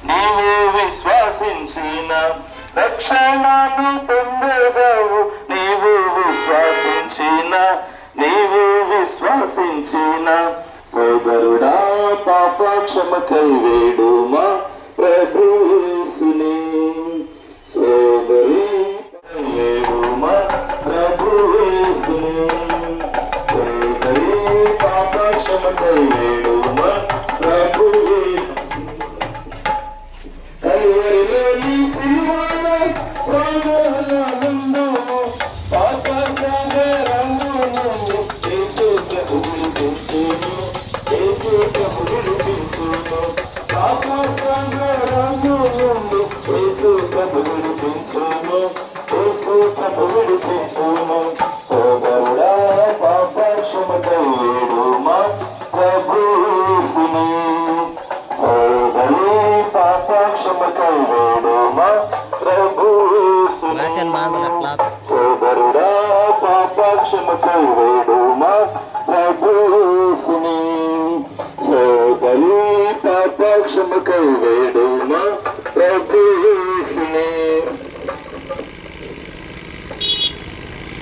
నీవు విశ్వాసించిన రక్షణను పొందగవు. నీవు విశ్వాసించిన సోదరుడా పాప క్షమకై వేడుమా ప్రభు యేసుని. సోదరి వేడుమా ప్రభు యేసుని. సోదరి పాప క్షమకై వేడుమా ప్రభు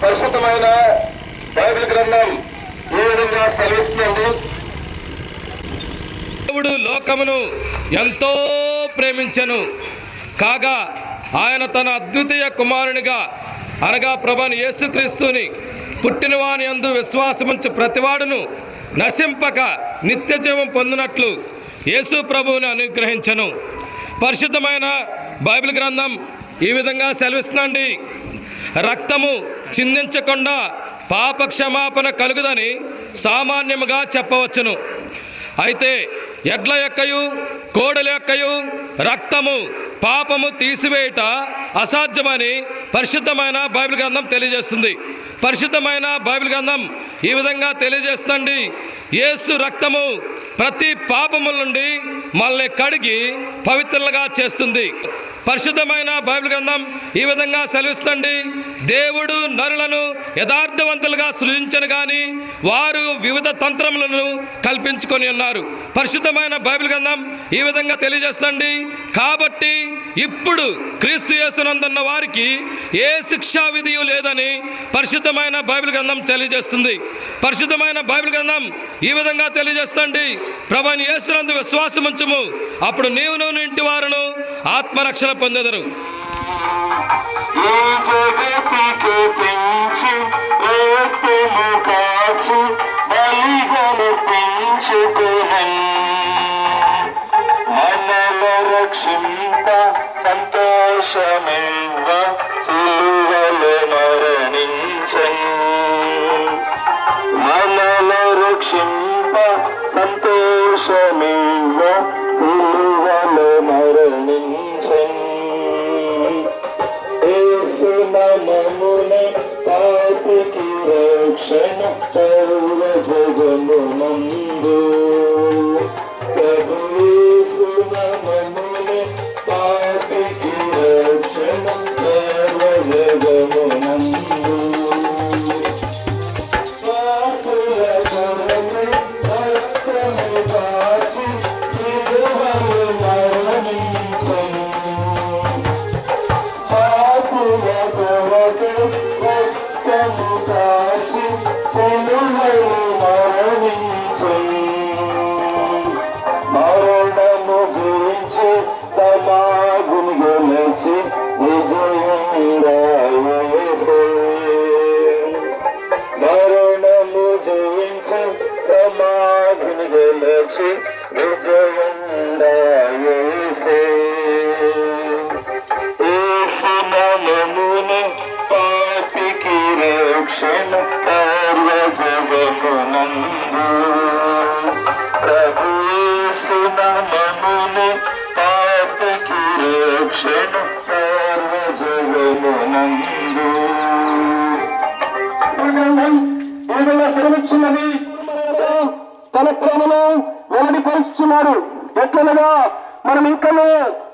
పరిశుద్ధమైన బైబిల్ గ్రంథం ఏ విధంగా సెలవిస్తుంది? దేవుడు లోకమును ఎంతో ప్రేమించెను కాగా ఆయన తన అద్వితీయ కుమారునిగా అనగా ప్రభువైన యేసుక్రీస్తుని పుట్టినవాని యందు విశ్వాసముంచు ప్రతివాడును నశింపక నిత్యజీవం పొందినట్లు యేసు ప్రభువుని అనుగ్రహించెను. పరిశుద్ధమైన బైబిల్ గ్రంథం ఈ విధంగా సెలవిస్తుందండి. రక్తము చిందించకుండా పాప క్షమాపణ కలుగుదని సామాన్యముగా చెప్పవచ్చును. అయితే ఎడ్ల యొక్కయు కోడల యొక్కయు రక్తము పాపము తీసివేయుట అసాధ్యమని పరిశుద్ధమైన బైబిల్ గ్రంథం తెలియజేస్తుంది. పరిశుద్ధమైన బైబిల్ గ్రంథం ఈ విధంగా తెలియజేస్తుంది. యేసు రక్తము ప్రతి పాపముల నుండి మనల్ని కడిగి పవిత్రులుగా చేస్తుంది. పరిశుద్ధమైన బైబిల్ గ్రంథం ఈ విధంగా సెలవిస్తుంది. దేవుడు నరులను యథార్థవంతులుగా సృజించను కానీ వారు వివిధ తంత్రములను కల్పించుకొని ఉన్నారు. పరిశుద్ధమైన బైబిల్ గ్రంథం ఈ విధంగా తెలియజేస్తుంది. కాబట్టి ఇప్పుడు క్రీస్తు యేసునందున్న వారికి ఏ శిక్షా విధియు లేదని పరిశుద్ధమైన బైబిల్ గ్రంథం తెలియజేస్తుంది. పరిశుద్ధమైన బైబిల్ గ్రంథం ఈ విధంగా తెలియజేస్తుంది. ప్రభువైన యేసునందు విశ్వాసముంచుము, అప్పుడు నీవును నీ ఇంటి వారును ఆత్మరక్షణ పొందెదరు. రక్షింప సంతోషమివ్వ సిలువలో మరణించెను. మనలో రక్షింప సంతోషమివ్వ సిలువలో మరణించెను. యేసు నామమునే పాపికి రక్షణ సర్వ జగమునందు. ప్రభు యేసు నామమునే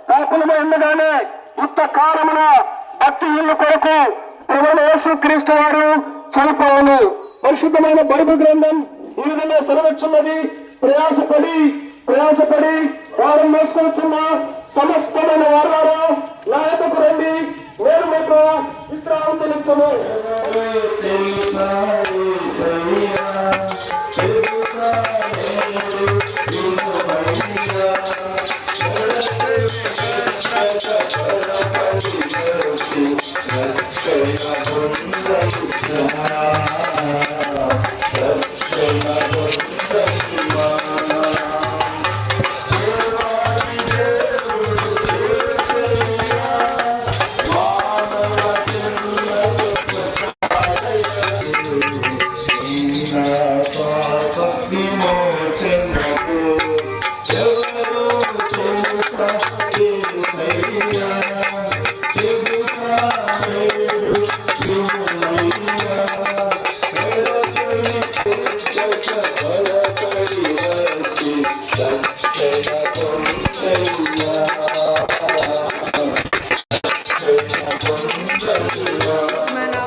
పాపులమై ఉండగానే యుద్ధ కాలమున భక్తి ఇల్లు కొరకు ప్రభువైన యేసుక్రీస్తు వారు చనిపోవును. పరిశుద్ధమైన బైబిల్ గ్రంథం ఈ విధంగా సెలవిస్తున్నది. ప్రయాసపడి వారు మోసుకొచ్చున్న సమస్తమైన వారు నా యొద్దకు రండి, నేను మీకు విశ్రాంతి నిత్యము.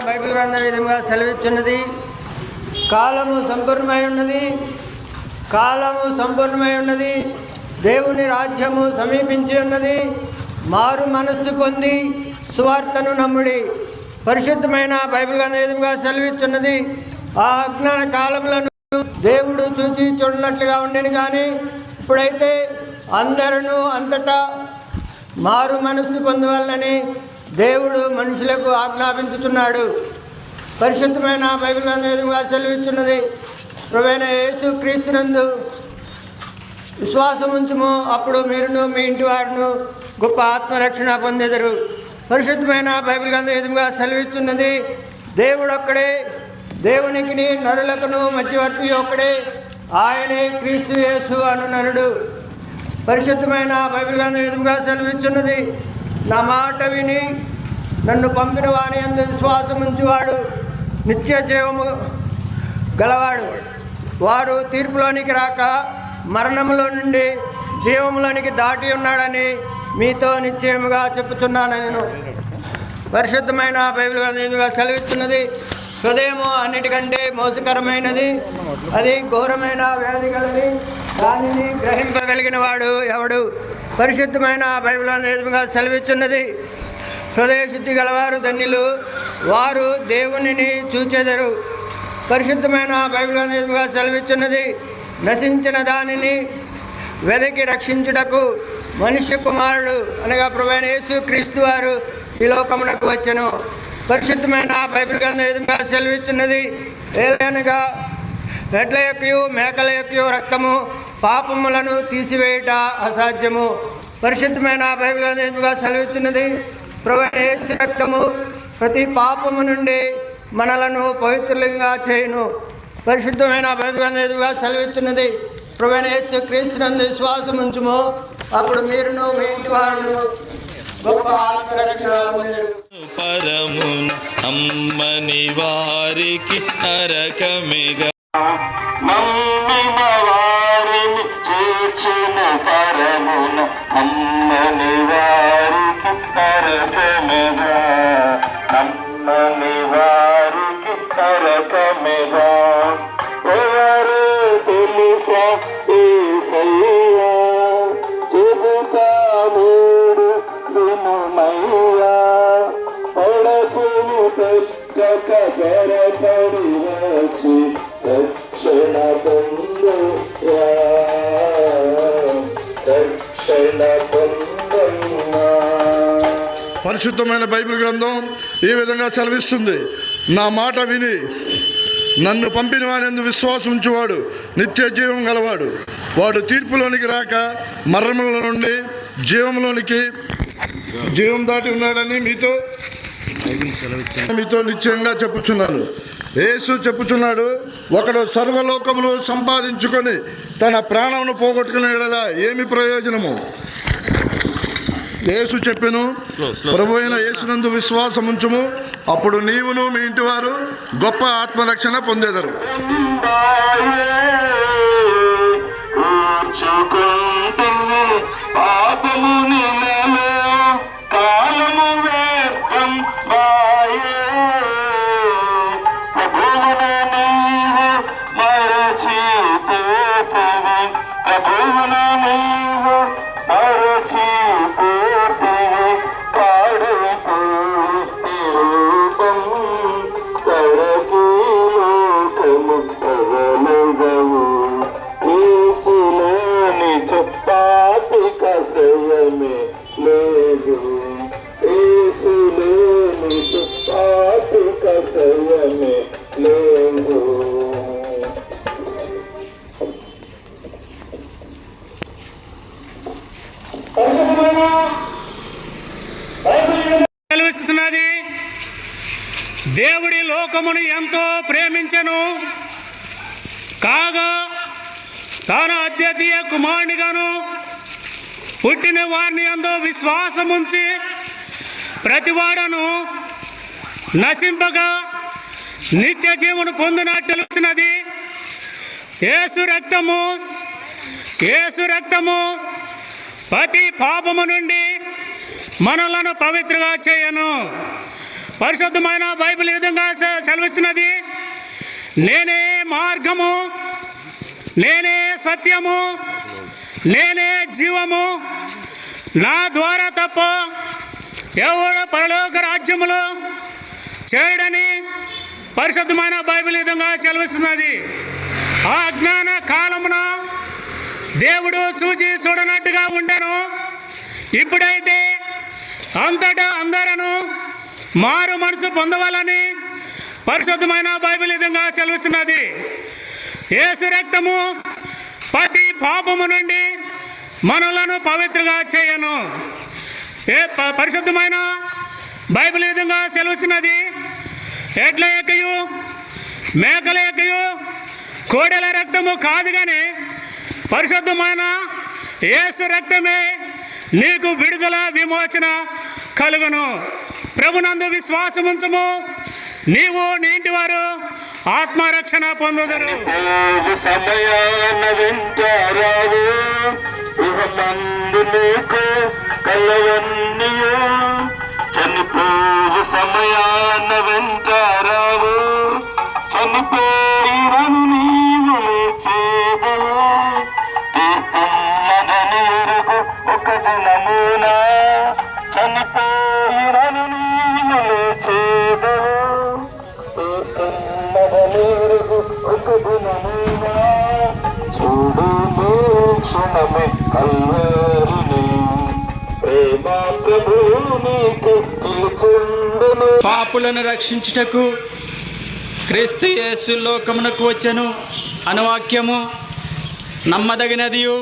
బైబిల్ గ్రంథం విధంగా సెలవిస్తున్నది. కాలము సంపూర్ణమై ఉన్నది. దేవుని రాజ్యము సమీపించి ఉన్నది. మారు మనస్సు పొంది సువార్తను నమ్ముడి. పరిశుద్ధమైన బైబిల్ గ్రంథం విధంగా సెలవిస్తున్నది. ఆ అజ్ఞాన కాలములను దేవుడు చూచి చూడనట్లుగా ఉండేది, కానీ ఇప్పుడైతే అందరూ అంతటా మారు మనస్సు పొందవాలని దేవుడు మనుషులకు ఆజ్ఞాపించుచున్నాడు. పరిశుద్ధమైన బైబిల్ గ్రంథం విధంగా సెలవిస్తున్నది. ప్రభువైన యేసు క్రీస్తునందు విశ్వాసం ఉంచుము, అప్పుడు మీరును మీ ఇంటి వారును గొప్ప ఆత్మరక్షణ పొందెదరు. పరిశుద్ధమైన బైబిల్ గ్రంథం విధంగా సెలవిస్తున్నది. దేవుడు ఒక్కడే, దేవునికి నరులకును మధ్యవర్తి ఒక్కడే, ఆయనే క్రీస్తు యేసు అను నరుడు. పరిశుద్ధమైన బైబిల్ గ్రంథం విధంగా సెలవిస్తున్నది. నా మాట విని నన్ను పంపిన వాని యందు విశ్వాసం ఉంచువాడు నిత్య జీవము గలవాడు. వారు తీర్పులోనికి రాక మరణములో నుండి జీవములోనికి దాటి ఉన్నాడని మీతో నిశ్చయముగా చెప్పుచున్నాను. నేను పరిశుద్ధమైన బైబిల్ గ్రంథంగా సెలవిస్తున్నది. హృదయము అన్నిటికంటే మోసకరమైనది, అది ఘోరమైన వ్యాధి గలది, దానిని గ్రహింపగలిగిన వాడు ఎవడు? పరిశుద్ధమైన బైబిల్ గ్రంథంగా సెలవిస్తున్నది. హృదయ శుద్ధి గలవారు ధన్యులు, వారు దేవునిని చూచెదరు. పరిశుద్ధమైన బైబిల్ గ్రంథంగా సెలవిస్తున్నది. నశించిన దానిని వెదకి రక్షించుటకు మనుష్య కుమారుడు అనగా ప్రభువైన యేసు క్రీస్తు వారు ఈ లోకమునకు వచ్చెను. పరిశుద్ధమైన బైబిల్ గ్రంథం విధంగా సెలవిస్తున్నది. ఏలనగా ఎడ్ల యొక్కయు మేకల యొక్కయు రక్తము పాపములను తీసివేయుట అసాధ్యము. పరిశుద్ధమైన బైబిల్ గ్రంథం విధంగా సెలవిస్తున్నది. ప్రభువైన యేసు రక్తము ప్రతి పాపము నుండి మనలను పవిత్రులుగా చేయును. పరిశుద్ధమైన బైబిల్ గ్రంథం విధంగా సెలవిస్తున్నది. ప్రభువైన యేసు క్రీస్తునందు విశ్వాసం ఉంచుము, అప్పుడు మీరును మీ ఇంటి వారును గొప్ప ఆత్మరక్షణ పొందుదురు. పరమున అమ్మని వారికి నరకమిగా నమ్మిన వారిని చేర్చిన పరమున అమ్మని వారికి నరకమిగా, నమ్మని వారికి నరకమిగా. ఎవరు తెలుసా యేసయ్యా, చెబుతా నేడు వినుమయ్యా. పడచును పెట్టక పెరపడి వచ్చి రక్షణ పొందురా, రక్షణ పొందురా. పరిశుద్ధమైన బైబిల్ గ్రంథం ఈ విధంగా సెలవిస్తుంది. నా మాట విని నన్ను పంపిన వాని విశ్వాసం ఉంచువాడు నిత్య జీవం గలవాడు. వాడు తీర్పులోనికి రాక మరణముల నుండి జీవం దాటి ఉన్నాడని మీతో నిశ్చయంగా చెప్పుచున్నాను. యేసు చెప్పుచున్నాడు, ఒకడు సర్వలోకములు సంపాదించుకొని తన ప్రాణమును పోగొట్టుకునే యెడల ఏమి ప్రయోజనము? యేసు చెప్పెను, ప్రభు అయిన యేసునందు విశ్వాసం ఉంచుము, అప్పుడు నీవును మీ ఇంటి వారు గొప్ప ఆత్మరక్షణ పొందేదరు. పాపముని కషయమే లేదు యేసులేని పాటి కషయమే లేదు. సెలవిస్తున్నది, దేవుడి లోకమును ఎంతో ప్రేమించెను కాగా తాను అద్వితీయ కుమారునిగాను పుట్టిన వారిని యందు విశ్వాసముంచి ప్రతివాడను నశింపగా నిత్య జీవను పొందినట్లున్నది. యేసు రక్తము ప్రతి పాపము నుండి మనలను పవిత్రగా చేయను. పరిశుద్ధమైన బైబిల్ ఈ విధంగా సెలవిస్తున్నది, నేనే మార్గము, నేనే సత్యము, నేనే జీవము, నా ద్వారా తప్ప ఎవడు పరలోక రాజ్యములో చేయడని పరిశుద్ధమైన బైబిల్ ఈ విధంగా సెలవిస్తున్నది. ఆ అజ్ఞాన కాలమున దేవుడు చూచి చూడనట్టుగా ఉండెను. ఇప్పుడైతే అంతటా అందరూ మారు మనసు పొందవాలని పరిశుద్ధమైన బైబిల్ ఈ విధంగా సెలవిస్తున్నది. యేసు రక్తము ప్రతి పాపము నుండి మనలను పవిత్రగా చేయను. పరిశుద్ధమైన బైబిల్ ఈ విధంగా సెలవిస్తున్నది, ఎడ్ల యొక్కయు మేకల యొక్కయు కోడెల రక్తము కాదు కానీ పరిశుద్ధమైన యేసు రక్తమే నీకు విడుదల విమోచన కలుగును. ప్రభునందు విశ్వాసముంచుము, నీవు నీ ఇంటి వారు ఆత్మరక్షణ పొందుదురు. సమయాన వింటారావు నీకు కలవన్నీయు చనిపోవు సమయాన వింటారావు చనిపోయినను నీవు లేచేదవు తీర్పున్నదని ఎరుగు ఒక దినమున చనిపోయినను నీవు లేచేదవు తీర్పున్నదని ఎరుగు ఒక దినమున చూడు క్షణమే కల్వరిని ప్రేమ ప్రభు నీకు పిలుచుండును. పాపులను రక్షించుటకు క్రీస్తు యేసు లోకమునకు వచ్చెను అనువాక్యము నమ్మదగినదియు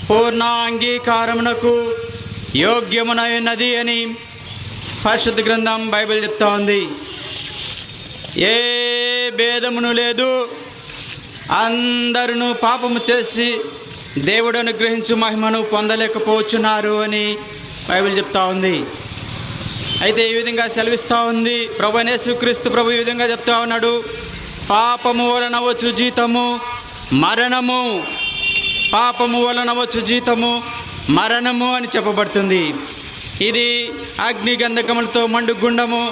పూర్ణ అంగీకారమునకు యోగ్యమునైనది అని పరిశుద్ధ గ్రంథం బైబిల్ చెప్తా ఉంది. ఏ భేదమును లేదు, అందరూ పాపము చేసి దేవుడు అనుగ్రహించు మహిమను పొందలేకపోతున్నారు అని బైబిల్ చెప్తా ఉంది. అయితే ఈ విధంగా సెలవిస్తూ ఉంది, ప్రభు యేసుక్రీస్తు ప్రభు ఈ విధంగా చెప్తా ఉన్నాడు, పాపము వలన వచ్చు జీతము మరణము, పాపము వలన వచ్చు జీతము మరణము అని చెప్పబడుతుంది. ఇది అగ్ని గంధకములతో మండు గుండము,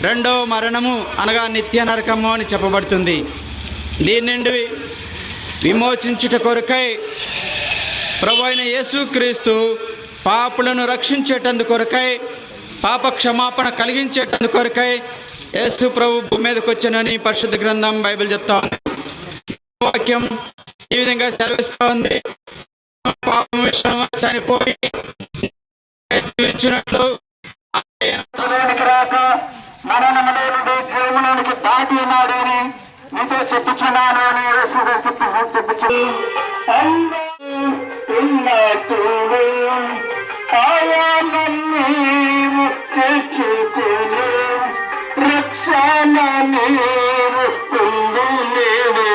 రెండవ మరణము అనగా నిత్య నరకము అని చెప్పబడుతుంది. దీని నుండి విమోచించుట కొరకై ప్రభు అయిన యేసుక్రీస్తు పాపులను రక్షించేటందు కొరకై, పాప క్షమాపణ కలిగించేటందు కొరకై యేసు ప్రభు భూమి మీదకి వచ్చానని పరిశుద్ధ గ్రంథం బైబిల్ చెప్తా ఉంది. వాక్యం ఈ విధంగా సెలవిస్తూ ఉంది, పాపం విషయం చనిపోయి జీవించినట్లు రాక మరణములో నుండి జీవనానికి దాటి ఉన్నాడు అని నీతో చెప్పుచున్నాను అని యేసు గారు చెప్పుచు నీవు తెచ్చుకునే రక్షణ నీవు పొందులేవు,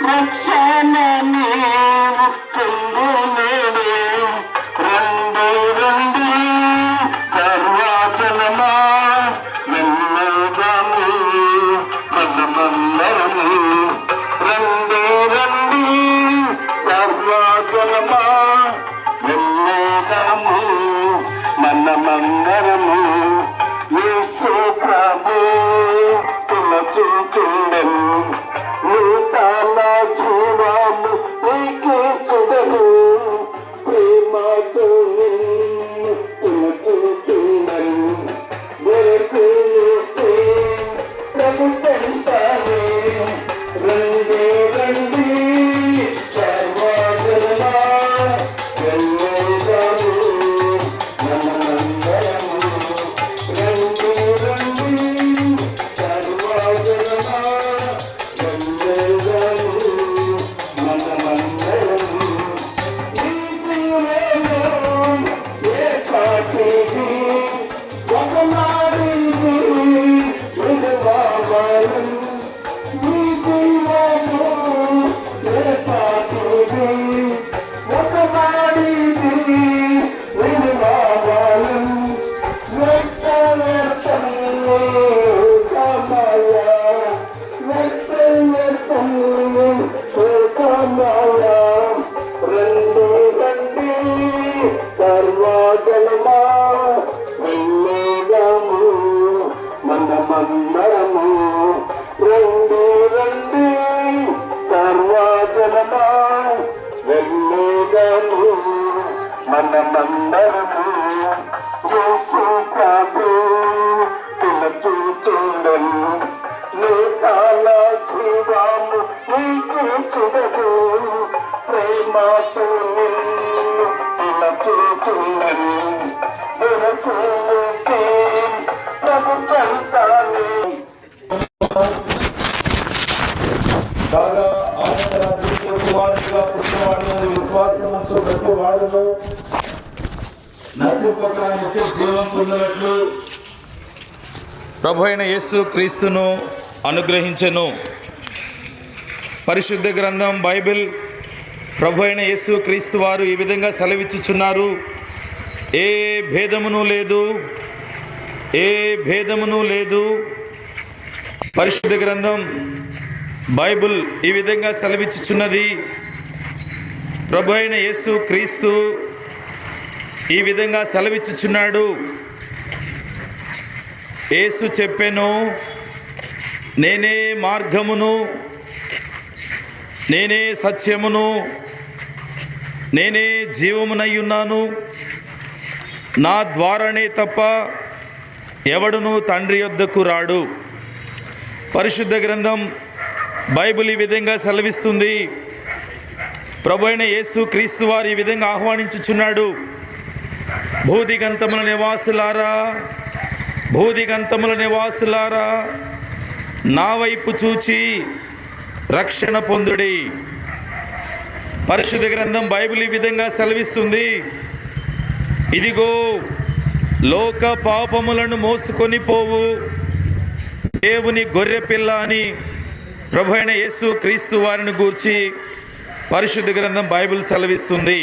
రక్షణ నీవు పొందులేవు. రెండు రెండు సర్వాచలమా మెల్లగాము మనమందరము, రెండు రెండు సర్వాచలమా మెల్లగాము మనమందరము. యేసు ప్రభు తులచుకుండెను, నూతన జీవము నీకు చూడను, ప్రేమతో తులచుకుండెను. వెలుగునిస్తే ప్రభు పెంచాలి, రండి రండి సర్వజనమా వెళ్ళగాము నరము యేసు ప్రభు పిలుచుచుండెను నీ కాల జీవము నీకు చూడదు ప్రేమతో నిన్ను పిలుచుచుండెను వెనుకు ప్రభు చెంతాను కాగా ఆయన అద్వితీయ కుమారునిగా పుట్టినవాడిని విశ్వాసముంచు ప్రతి వాడును నశింపక నిత్య జీవం పొందినట్లు ప్రభు అయిన యేసు క్రీస్తును అనుగ్రహించెను. పరిశుద్ధ గ్రంథం బైబిల్ ప్రభు అయిన యేసు క్రీస్తు వారు ఈ విధంగా సెలవిచ్చుచున్నారు. ఏ భేదమును లేదు, ఏ భేదమును లేదు. పరిశుద్ధ గ్రంథం బైబిల్ ఈ విధంగా సెలవిచ్చుచున్నది. ప్రభు అయిన యేసు క్రీస్తు ఈ విధంగా సెలవిచ్చుచున్నాడు. యేసు చెప్పెను, నేనే మార్గమును, నేనే సత్యమును, నేనే జీవమునై ఉన్నాను. నా ద్వారానే తప్ప ఎవడును తండ్రి యొద్దకు రాడు. పరిశుద్ధ గ్రంథం బైబిల్ ఈ విధంగా సెలవిస్తుంది. ప్రభు అయిన యేసు క్రీస్తు వారు ఈ విధంగా ఆహ్వానించుచున్నాడు. భూదిగంతముల నివాసులారా, భూదిగంతముల నివాసులారా, నా వైపు చూచి రక్షణ పొందుడి. పరిశుద్ధ గ్రంథం బైబిల్ ఈ విధంగా సెలవిస్తుంది. ఇదిగో లోక పాపములను మోసుకొని పోవు దేవుని గొర్రె పిల్ల అని ప్రభు అయిన యేసు క్రీస్తు వారిని గూర్చి పరిశుద్ధ గ్రంథం బైబిల్ సెలవిస్తుంది.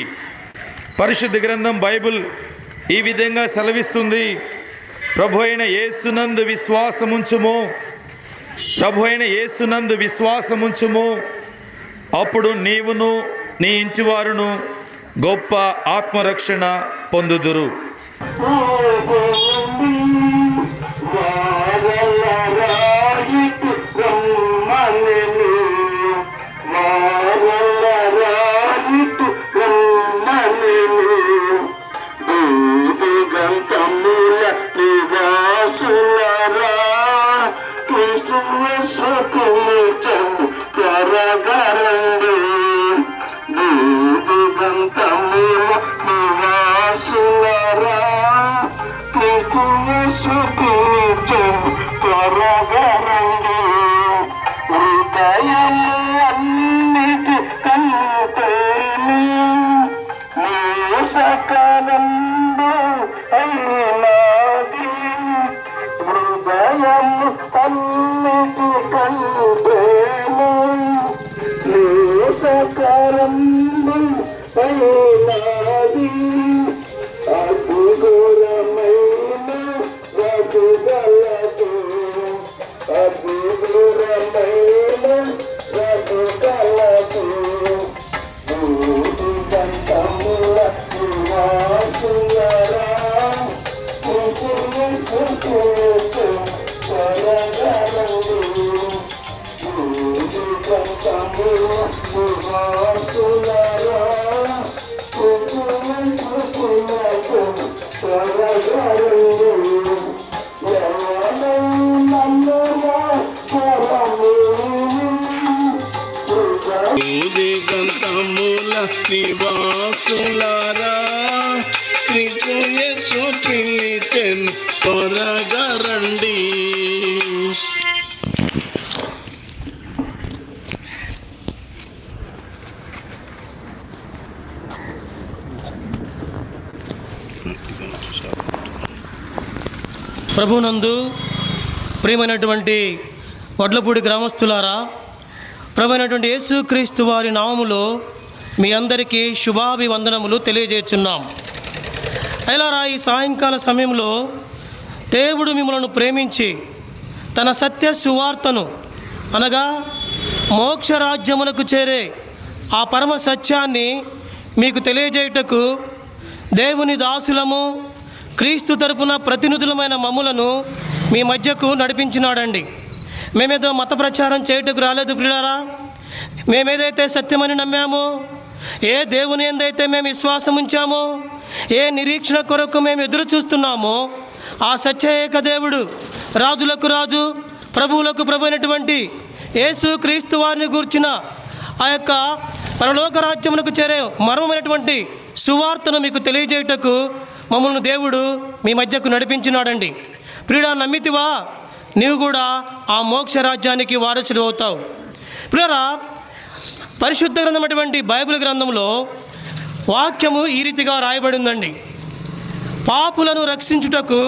పరిశుద్ధ గ్రంథం బైబిల్ ఈ విధంగా సెలవిస్తుంది. ప్రభు అయిన యేసునందు విశ్వాసముంచుము, ప్రభు అయిన యేసునందు విశ్వాసముంచుము, అప్పుడు నీవును నీ ఇంటివారును గొప్ప ఆత్మరక్షణ పొందుదురు. భూదిగంతముల నివాసులారా, క్రీస్తు యేసు పిలిచెను త్వరగా రండి. ప్రభునందు ప్రియమైనటువంటి వడ్లపూడి గ్రామస్తులారా, ప్రభువైనటువంటి యేసుక్రీస్తు వారి నామములో మీ అందరికీ శుభాభివందనములు తెలియజేస్తున్నాం. అయిలారా, ఈ సాయంకాల సమయంలో దేవుడు మిమ్మల్ని ప్రేమించి తన సత్య సువార్తను అనగా మోక్షరాజ్యమునకు చేరే ఆ పరమ సత్యాన్ని మీకు తెలియజేయుటకు దేవుని దాసులము క్రీస్తు తరపున ప్రతినిధులమైన మమ్ములను మీ మధ్యకు నడిపించినాడండి. మేమేదో మత ప్రచారం చేయుటకు రాలేదు ప్రియులారా. మేమేదైతే సత్యమని నమ్మామో, ఏ దేవుని ఎందైతే మేము విశ్వాసం ఉంచామో, ఏ నిరీక్షణ కొరకు మేము ఎదురు చూస్తున్నామో ఆ సత్యఏక దేవుడు, రాజులకు రాజు, ప్రభువులకు ప్రభు అయినటువంటి యేసు క్రీస్తు వారిని గూర్చిన ఆ యొక్క పరలోక రాజ్యమునకు చేరే మర్మమైనటువంటి సువార్తను మీకు తెలియజేయుటకు మమ్మల్ని దేవుడు మీ మధ్యకు నడిపించినాడండి. ప్రియుడా, నమ్మితివా? నీవు కూడా ఆ మోక్ష రాజ్యానికి వారసుడు అవుతావు. ప్రియుడా, పరిశుద్ధ గ్రంథమైనటువంటి బైబిల్ గ్రంథంలో వాక్యము ఈ రీతిగా రాయబడిందండి. పాపులను రక్షించుటకు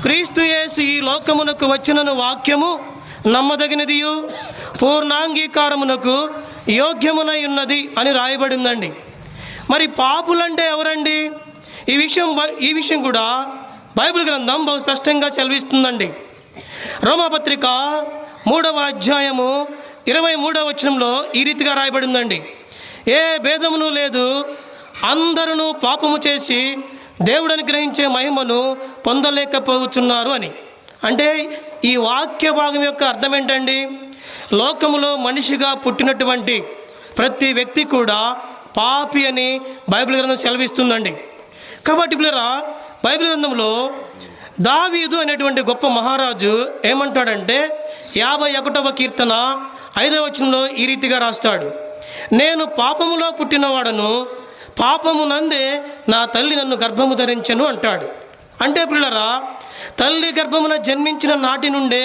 క్రీస్తు యేసు ఈ లోకమునకు వచ్చినను వాక్యము నమ్మదగినదియు పూర్ణాంగీకారమునకు యోగ్యమునై ఉన్నది అని రాయబడిందండి. మరి పాపులంటే ఎవరండి? ఈ విషయం కూడా బైబిల్ గ్రంథం బహు స్పష్టంగా సెలవిస్తుందండి. రోమాపత్రిక 3వ అధ్యాయము 23వ వచనంలో ఈ రీతిగా రాయబడిందండి. ఏ భేదమును లేదు, అందరూ పాపము చేసి దేవుడని గ్రహించే మహిమను పొందలేకపోతున్నారు అని. అంటే ఈ వాక్య భాగం యొక్క అర్థం ఏంటండి? లోకములో మనిషిగా పుట్టినటువంటి ప్రతి వ్యక్తి కూడా పాపి అని బైబిల్ గ్రంథం సెలవిస్తుందండి. కాబట్టి పిల్లరా, బైబిల్ గ్రంథంలో దావీదు అనేటువంటి గొప్ప మహారాజు ఏమంటాడంటే 51వ కీర్తన 5వ వచనంలో ఈ రీతిగా రాస్తాడు: నేను పాపములో పుట్టినవాడను, పాపమునందే నా తల్లి నన్ను గర్భము ధరించెను అంటాడు. అంటే పిల్లరా, తల్లి గర్భమున జన్మించిన నాటి నుండే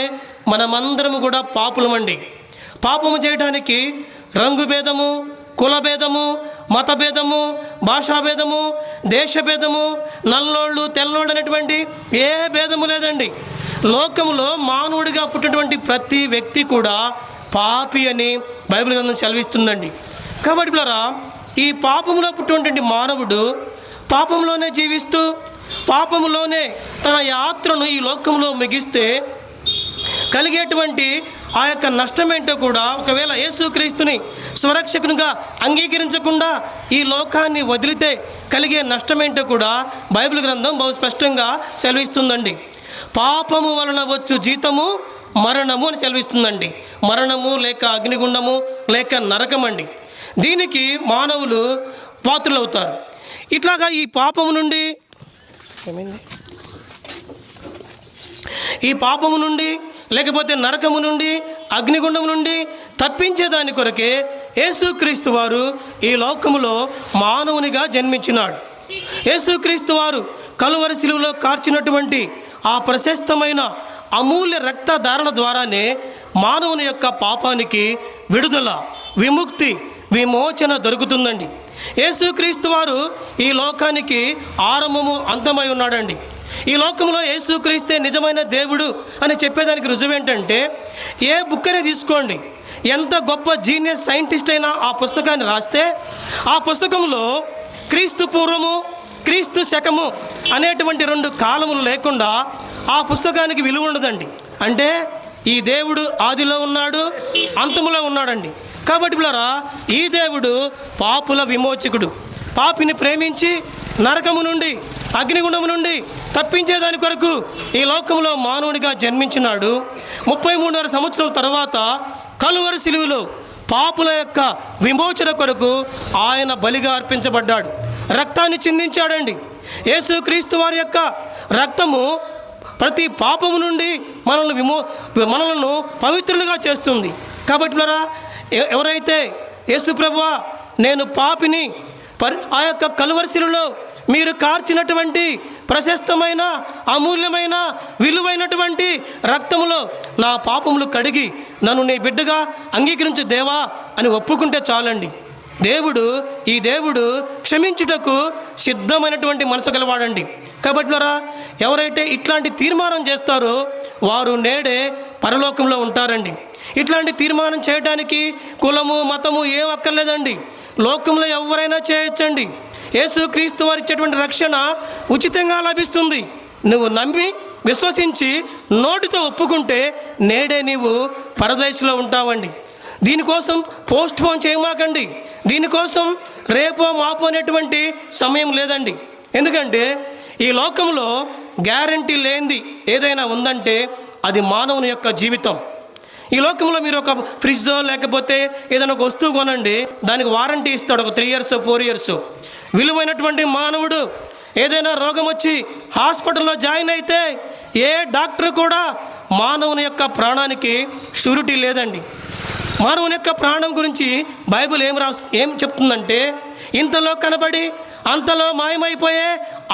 మనమందరము కూడా పాపులమండి. పాపము చేయడానికి రంగు భేదము, కుల భేదము, మత భేదము, భాషా భేదము, దేశ భేదము, నల్లోళ్ళు తెల్లోళ్ళు అనేటువంటి ఏ భేదము లేదండి. లోకములో మానవుడిగా పుట్టినటువంటి ప్రతి వ్యక్తి కూడా పాపి అని బైబిల్ గ్రంథం సెలవిస్తుందండి. కాబట్టి పిల్లరా, ఈ పాపంలో పుట్టినటువంటి మానవుడు పాపంలోనే జీవిస్తూ పాపంలోనే తన యాత్రను ఈ లోకంలో ముగిస్తే కలిగేటువంటి ఆ యొక్క నష్టమేంటో కూడా, ఒకవేళ యేసుక్రీస్తుని స్వరక్షకునిగా అంగీకరించకుండా ఈ లోకాన్ని వదిలితే కలిగే నష్టమేంటో కూడా బైబిల్ గ్రంథం బహు స్పష్టంగా సెలవిస్తుందండి. పాపము వలన వచ్చు జీతము మరణము అని సెలవిస్తుందండి. మరణము లేక అగ్నిగుండము లేక నరకం అండి. దీనికి మానవులు పాత్రులవుతారు. ఇట్లాగా ఈ పాపము నుండి లేకపోతే నరకము నుండి అగ్నిగుండము నుండి తప్పించేదాని కొరకే యేసుక్రీస్తు వారు ఈ లోకములో మానవునిగా జన్మించినాడు. యేసుక్రీస్తు వారు కలువరి శిలువలో కార్చినటువంటి ఆ ప్రశస్తమైన అమూల్య రక్తధారణ ద్వారానే మానవుని యొక్క పాపానికి విడుదల, విముక్తి, విమోచన దొరుకుతుందండి. యేసుక్రీస్తు వారు ఈ లోకానికి ఆరంభము అంతమై ఉన్నాడండి. ఈ లోకంలో యేసుక్రీస్తే నిజమైన దేవుడు అని చెప్పేదానికి రుజువేంటంటే, ఏ బుక్ అనేది తీసుకోండి, ఎంత గొప్ప జీనియస్ సైంటిస్ట్ అయినా ఆ పుస్తకాన్ని రాస్తే ఆ పుస్తకంలో క్రీస్తు పూర్వము, క్రీస్తు శకము అనేటువంటి 2 కాలములు లేకుండా ఆ పుస్తకానికి విలువ ఉండదండి. అంటే ఈ దేవుడు ఆదిలో ఉన్నాడు, అంతములో ఉన్నాడండి. కాబట్టి పిల్లరా, ఈ దేవుడు పాపుల విమోచకుడు. పాపిని ప్రేమించి నరకము నుండి అగ్నిగుండము నుండి తప్పించేదాని కొరకు ఈ లోకంలో మానవునిగా జన్మించినాడు. 33 సంవత్సరం తర్వాత కలువరి శిలువలో పాపుల యొక్క విమోచన కొరకు ఆయన బలిగా అర్పించబడ్డాడు, రక్తాన్ని చిందించాడండి. యేసుక్రీస్తు వారి యొక్క రక్తము ప్రతి పాపము నుండి మనలను పవిత్రులుగా చేస్తుంది. కాబట్టి ఎవరైతే యేసు ప్రభువా నేను పాపిని, ఆ యొక్క కలువరి శిలువలో మీరు కార్చినటువంటి ప్రశస్తమైన అమూల్యమైన విలువైనటువంటి రక్తములో నా పాపములు కడిగి నన్ను నీ బిడ్డగా అంగీకరించు దేవా అని ఒప్పుకుంటే చాలండి. ఈ దేవుడు క్షమించుటకు సిద్ధమైనటువంటి మనసు గలవాడండి. కాబట్టి ఎవరైతే ఇట్లాంటి తీర్మానం చేస్తారో వారు నేడే పరలోకంలో ఉంటారండి. ఇట్లాంటి తీర్మానం చేయడానికి కులము మతము ఏం అక్కర్లేదండి. లోకంలో ఎవరైనా చేయొచ్చండి. యేసుక్రీస్తు వారు ఇచ్చేటువంటి రక్షణ ఉచితంగా లభిస్తుంది. నువ్వు నమ్మి విశ్వసించి నోటితో ఒప్పుకుంటే నేడే నీవు పరదేశంలో ఉంటావండి. దీనికోసం పోస్ట్ పోన్ చేయమాకండి. దీనికోసం రేపో మాపో అనేటువంటి సమయం లేదండి. ఎందుకంటే ఈ లోకంలో గ్యారంటీ లేనిది ఏదైనా ఉందంటే అది మానవుని యొక్క జీవితం. ఈ లోకంలో మీరు ఒక ఫ్రిడ్జో లేకపోతే ఏదైనా ఒక వస్తువు కొనండి, దానికి వారంటీ ఇస్తాడు, ఒక 3 years 4 years. విలువైనటువంటి మానవుడు ఏదైనా రోగం వచ్చి హాస్పిటల్లో జాయిన్ అయితే ఏ డాక్టర్ కూడా మానవుని యొక్క ప్రాణానికి షూరిటీ లేదండి. మానవుని యొక్క ప్రాణం గురించి బైబిల్ ఏం చెప్తుందంటే, ఇంతలో కనబడి అంతలో మాయమైపోయే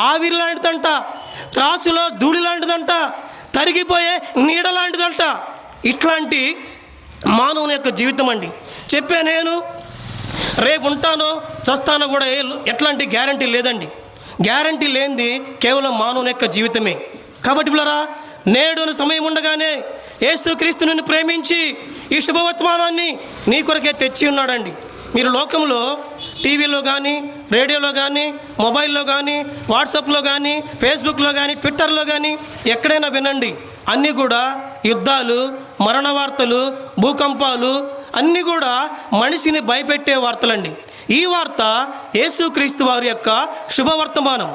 ఆవిరి లాంటిదంట, త్రాసులో ధూళి లాంటిదంట, తరిగిపోయే నీడ లాంటిదంట. ఇట్లాంటి మానవుని యొక్క జీవితం అండి. చెప్పే నేను రేపు ఉంటానో చస్తానో కూడా ఎట్లాంటి గ్యారంటీ లేదండి. గ్యారంటీ లేనిది కేవలం మానవుని యొక్క జీవితమే. కాబట్టి పిల్లరా, నేడు సమయం ఉండగానే యేసుక్రీస్తు నిన్ను ప్రేమించి ఈ శుభవర్తమానాన్ని నీ కొరకే తెచ్చి ఉన్నాడండి. మీరు లోకంలో టీవీలో కానీ, రేడియోలో కానీ, మొబైల్లో కానీ, వాట్సాప్లో కానీ, ఫేస్బుక్లో కానీ, ట్విట్టర్లో కానీ ఎక్కడైనా వినండి. అన్నీ కూడా యుద్ధాలు, మరణ వార్తలు, భూకంపాలు అన్నీ కూడా మనిషిని భయపెట్టే వార్తలండి. ఈ వార్త యేసుక్రీస్తు వారి యొక్క శుభవర్తమానం.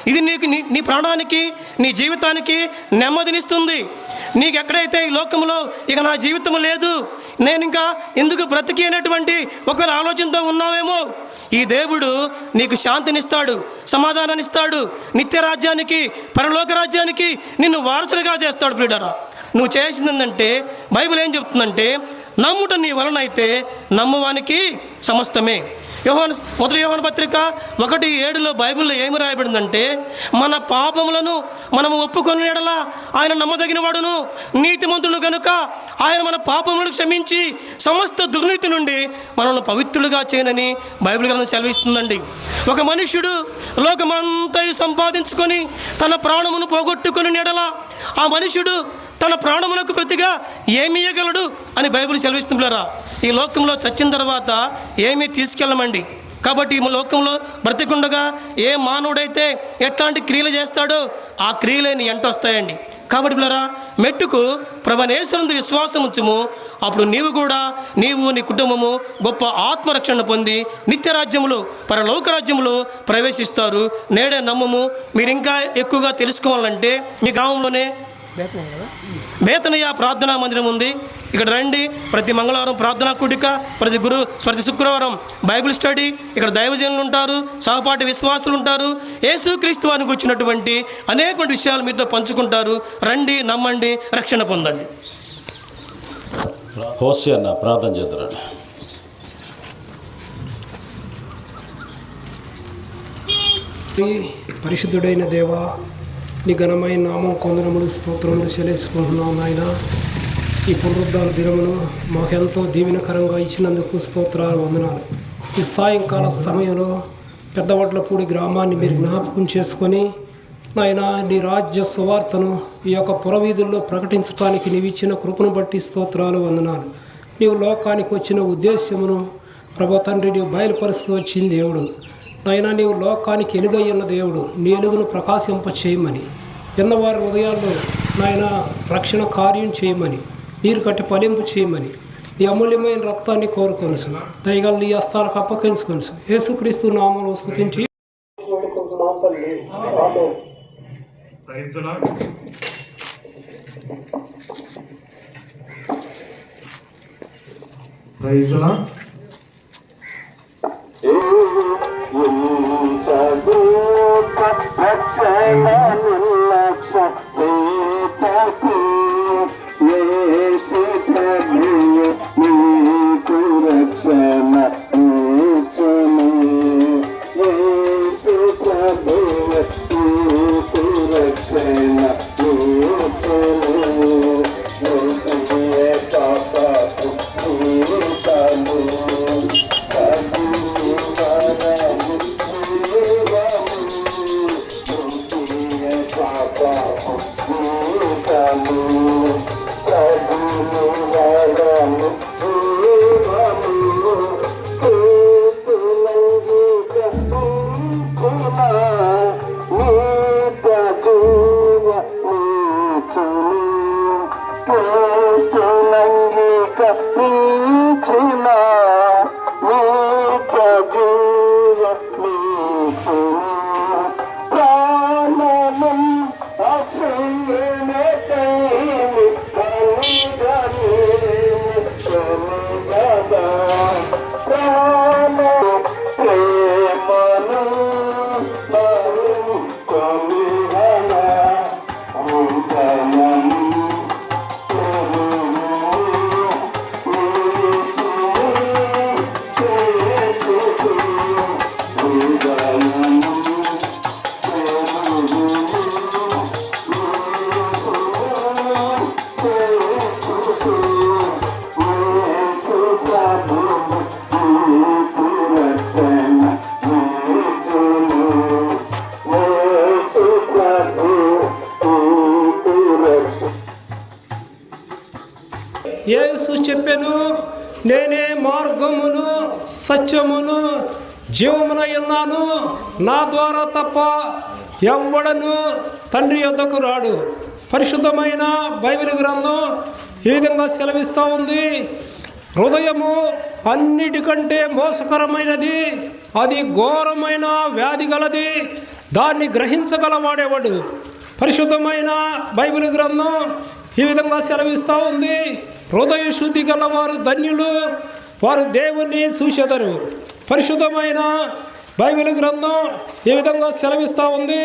ఇది నీకు నీ ప్రాణానికి, నీ జీవితానికి నెమ్మదినిస్తుంది. నీకు ఎక్కడైతే ఈ లోకంలో ఇక నా జీవితం లేదు, నేను ఇంకా ఎందుకు బ్రతికి అనేటువంటి ఒకవేళ ఆలోచనతో ఉన్నావేమో, ఈ దేవుడు నీకు శాంతినిస్తాడు, సమాధానాన్నిస్తాడు, నిత్య రాజ్యానికి, పరలోక రాజ్యానికి నిన్ను వారసులుగా చేస్తాడు. ప్రియులారా, నువ్వు చేయాల్సింది ఏంటంటే, బైబిల్ ఏం చెప్తుందంటే, నమ్ముట నీ వలన అయితే నమ్మువానికి సమస్తమే. మొదటి యోహాను పత్రిక 1:7 బైబిల్లో ఏమి రాయబడిందంటే, మన పాపములను మనము ఒప్పుకొని ఎడల ఆయన నమ్మదగిన వాడును, నీతిమంతుడు కనుక ఆయన మన పాపములను క్షమించి సమస్త దుర్నీతి నుండి మనల్ని పవిత్రులుగా చేయనని బైబిల్ గ్రంథం సెలవిస్తుందండి. ఒక మనుష్యుడు లోకమంతా సంపాదించుకొని తన ప్రాణమును పోగొట్టుకొని ఎడల ఆ మనుష్యుడు తన ప్రాణములకు ప్రతిగా ఏమి ఇయ్యగలడు అని బైబిల్ సెలవిస్తున్నారా. ఈ లోకంలో చచ్చిన తర్వాత ఏమీ తీసుకెళ్ళమండి. కాబట్టి ఈ లోకంలో బ్రతికుండగా ఏ మానవుడైతే ఎట్లాంటి క్రియలు చేస్తాడో ఆ క్రియలేని ఎంట వస్తాయండి. కాబట్టి పిల్లరా, మెట్టుకు ప్రభువైన యేసునందు విశ్వాసం ఉంచుము. అప్పుడు నీవు నీ కుటుంబము గొప్ప ఆత్మరక్షణ పొంది నిత్యరాజ్యములో, పరలోక రాజ్యములో ప్రవేశిస్తారు. నేడే నమ్మము. మీరు ఇంకా ఎక్కువగా తెలుసుకోవాలంటే మీ గ్రామంలోనే బేతనయ్య ప్రార్థనా మందిరం ఉంది. ఇక్కడ రండి. ప్రతి మంగళవారం ప్రార్థనా కూడిక, ప్రతి శుక్రవారం బైబిల్ స్టడీ. ఇక్కడ దైవజనులు ఉంటారు, సహపాఠి విశ్వాసులు ఉంటారు. యేసుక్రీస్తు వారికి వచ్చినటువంటి అనేక విషయాలు మీతో పంచుకుంటారు. రండి, నమ్మండి, రక్షణ పొందండి. ప్రార్థన చేద్దారండి. పరిశుద్ధుడైన దేవా, నీ ఘనమైన నామం కొందనములు స్తోత్రములు చెల్లించుకుంటున్నాం నాయన. ఈ పునరుద్ధాన దినమును మాకెంతో దీవెనకరంగా ఇచ్చినందుకు స్తోత్రాలు, వందనాలు. ఈ సాయంకాల సమయంలో పెద్దవడ్లపూడి గ్రామాన్ని మీరు జ్ఞాపకం చేసుకొని నాయన నీ రాజ్య సువార్తను ఈ యొక్క పురవీధుల్లో ప్రకటించడానికి నీవు ఇచ్చిన కృపను బట్టి స్తోత్రాలు, వందనాలు. నీవు లోకానికి వచ్చిన ఉద్దేశ్యమును ప్రభు తండ్రి నీవు బయలుపరుస్తూ వచ్చింది దేవుడు. నాయన నీవు లోకానికి ఎలుగయ్యున్న దేవుడు, నీ ఎలుగును ప్రకాశింప చేయమని, ఎన్నవారి హృదయాల్లో నాయన రక్షణ కార్యం చేయమని, నీరు కట్టి ఫలింపు చేయమని నీ అమూల్యమైన రక్తాన్ని కోరుకొనుసు. దయగల నీ హస్తాలకు అప్పగించుకొనుసు. యేసుక్రీస్తు నామములో స్తుతించి ప్రాణం అసలు యేసు చెప్పెను, నేనే మార్గమును సత్యమును జీవమునై ఉన్నాను, నా ద్వారా తప్ప ఎవ్వడను తండ్రి యొద్దకు రాడు. పరిశుద్ధమైన బైబిల్ గ్రంథం ఈ విధంగా సెలవిస్తూ ఉంది. హృదయము అన్నిటికంటే మోసకరమైనది, అది ఘోరమైన వ్యాధి గలది, దాన్ని గ్రహించగలవాడేవాడు. పరిశుద్ధమైన బైబిల్ గ్రంథం ఈ విధంగా సెలవిస్తూ ఉంది. హృదయ శుద్ధి గలవారు ధన్యులు, వారు దేవుణ్ణి చూచెదరు. పరిశుద్ధమైన బైబిల్ గ్రంథం ఈ విధంగా సెలవిస్తూ ఉంది.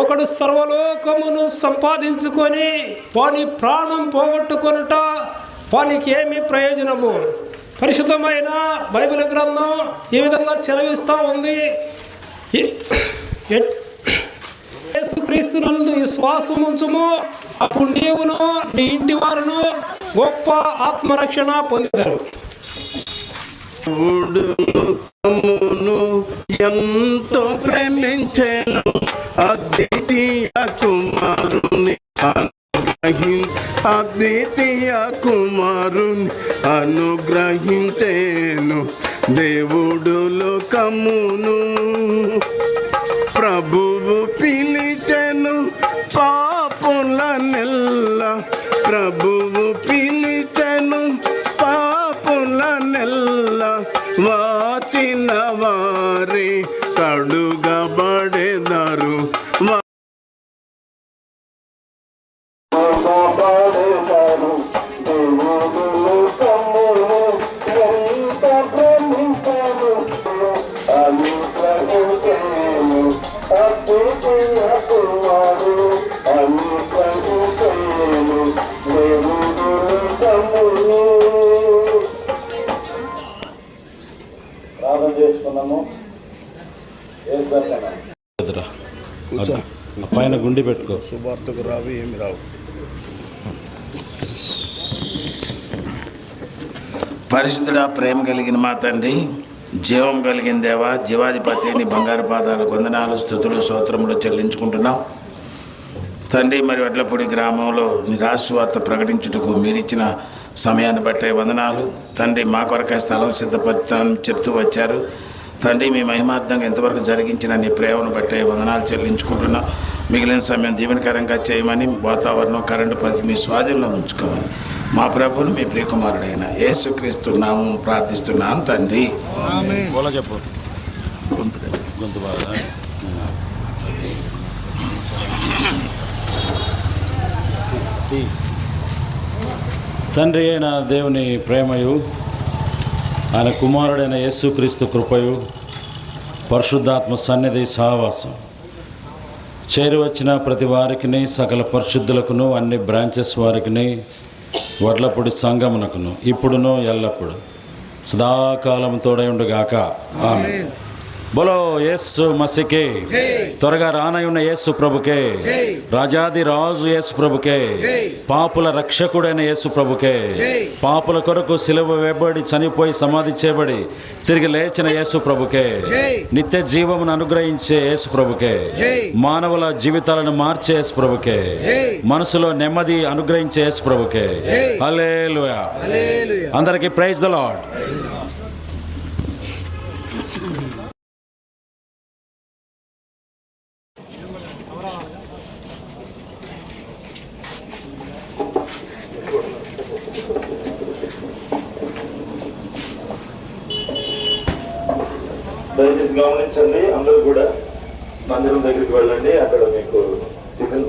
ఒకడు సర్వలోకమును సంపాదించుకొని వాని ప్రాణం పోగొట్టుకొనుట వానికి ఏమి ప్రయోజనము? పరిశుద్ధమైన బైబిల్ గ్రంథం ఈ విధంగా సెలవిస్తూ ఉంది. యేసుక్రీస్తునందు విశ్వాసం ఉంచుము, అప్పుడు నీవును నీ ఇంటి వారును గొప్ప ఆత్మరక్షణ పొందుతారు. ఎంతో ప్రేమించెను అద్వితీయ కుమారుని అద్వితీయ కుమారుని అనుగ్రహించెను. దేవుడు లోకమును ప్రభువు పిలిచెను పాపుల నెల్ల, ప్రభువు పిలిచెను పాపుల నెల్ల, వాచిన వారి కడుగబడెదరు. ప్రార్థన చేసుకున్నాము. పైన గుండి పెట్టుకో. శుభార్తకు రావి ఏమి రావు. పరిశుద్ధుడా, ప్రేమ కలిగిన మా తండ్రి, జీవం కలిగిన దేవా, జీవాధిపతి, నీ బంగారు పాదాలు వందనాలు, స్తుతులు, స్తోత్రములు చెల్లించుకుంటున్నాం తండ్రి. మరి వడ్లపూడి గ్రామంలో నీ రాష్ట్రవార్త ప్రకటించుటకు మీరిచ్చిన సమయాన్ని బట్టే వందనాలు తండ్రి. మా కొరకై స్థలం సిద్ధపడతానని చెప్తూ వచ్చారు తండ్రి. మీ మహిమార్థంగా ఎంతవరకు జరిగించిన నీ ప్రేమను బట్టే వందనాలు చెల్లించుకుంటున్నాం. మిగిలిన సమయం దీవెనకరంగా చేయమని, వాతావరణం, కరెంటు పరిస్థితి మీ స్వాధీనంలో ఉంచుకోమని మా ప్రభువును మీ ప్రియకుమారుడైన యేసుక్రీస్తు నామం ప్రార్థిస్తున్నాం తండ్రి. చెప్పు గొంతు బాగా. తండ్రి అయిన దేవుని ప్రేమయు, ఆయన కుమారుడైన యేసుక్రీస్తు కృపయు, పరిశుద్ధాత్మ సన్నిధి సహవాసం చేరి వచ్చిన ప్రతి వారికిని, సకల పరిశుద్ధులకును, అన్ని బ్రాంచెస్ వారికిని, వడ్లపూడి సంఘమునకును ఇప్పుడును ఎల్లప్పుడు సదాకాలం తోడై ఉండుగాక. ఆమేన్. బోలో యేసు మసీకే, త్వరగా రానయున్న యేసు ప్రభుకే, రాజాది రాజు యేసు ప్రభుకే, పాపుల రక్షకుడైన యేసు ప్రభుకే, పాపుల కొరకు సిలువ వేయబడి చనిపోయి సమాధి చేయబడి తిరిగి లేచిన యేసు ప్రభుకే, నిత్య జీవమును అనుగ్రహించే యేసు ప్రభుకే, మానవుల జీవితాలను మార్చే యేసు ప్రభుకే, మనసులో నెమ్మది అనుగ్రహించే యేసు ప్రభుకే. హల్లెలూయా. అందరికీ ప్రైజ్ ద లార్డ్. దయచేసి గమనించండి, అందరూ కూడా మందిరం దగ్గరికి వెళ్ళండి. అక్కడ మీకు టిఫిన్